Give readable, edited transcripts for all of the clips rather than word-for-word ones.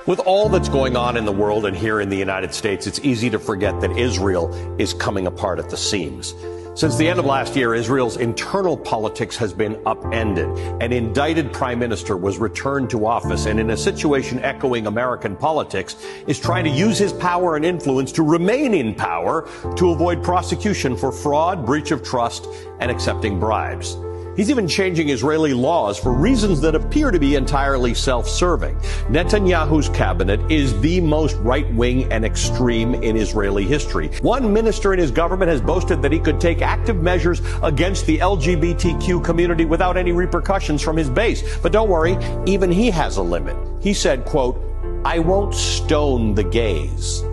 With all that's going on in the world and here in the United States, it's easy to forget that Israel is coming apart at the seams. Since the end of last year, Israel's internal politics has been upended. An indicted prime minister was returned to office and, in a situation echoing American politics, is trying to use his power and influence to remain in power to avoid prosecution for fraud, breach of trust, and accepting bribes. He's even changing Israeli laws for reasons that appear to be entirely self-serving. Netanyahu's cabinet is the most right-wing and extreme in Israeli history. One minister in his government has boasted that he could take active measures against the LGBTQ community without any repercussions from his base. But don't worry, even he has a limit. He said, quote, "I won't stone the gays."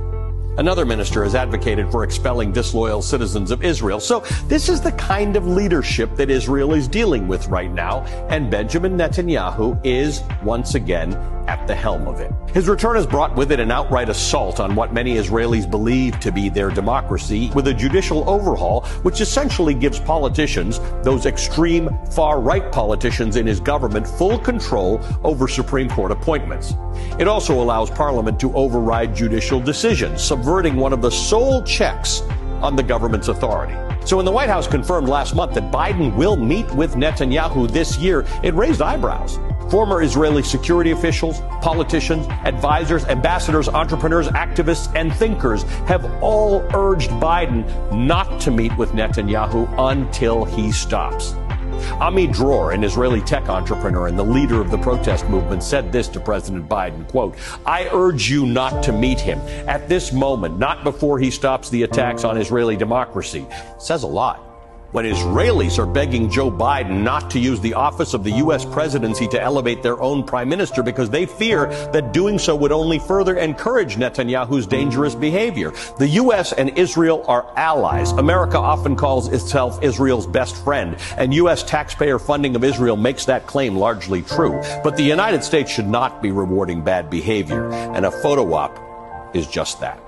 Another minister has advocated for expelling disloyal citizens of Israel. So this is the kind of leadership that Israel is dealing with right now, and Benjamin Netanyahu is once again at the helm of it. His return has brought with it an outright assault on what many Israelis believe to be their democracy, with a judicial overhaul which essentially gives politicians, those extreme far-right politicians in his government, full control over Supreme Court appointments. It also allows Parliament to override judicial decisions, subverting one of the sole checks on the government's authority. So when the White House confirmed last month that Biden will meet with Netanyahu this year, it raised eyebrows. Former Israeli security officials, politicians, advisors, ambassadors, entrepreneurs, activists, and thinkers have all urged Biden not to meet with Netanyahu until he stops. Ami Dror, an Israeli tech entrepreneur and the leader of the protest movement, said this to President Biden, quote, "I urge you not to meet him at this moment, not before he stops the attacks on Israeli democracy." Says a lot. When Israelis are begging Joe Biden not to use the office of the U.S. presidency to elevate their own prime minister because they fear that doing so would only further encourage Netanyahu's dangerous behavior. The U.S. and Israel are allies. America often calls itself Israel's best friend, and U.S. taxpayer funding of Israel makes that claim largely true. But the United States should not be rewarding bad behavior, and a photo op is just that.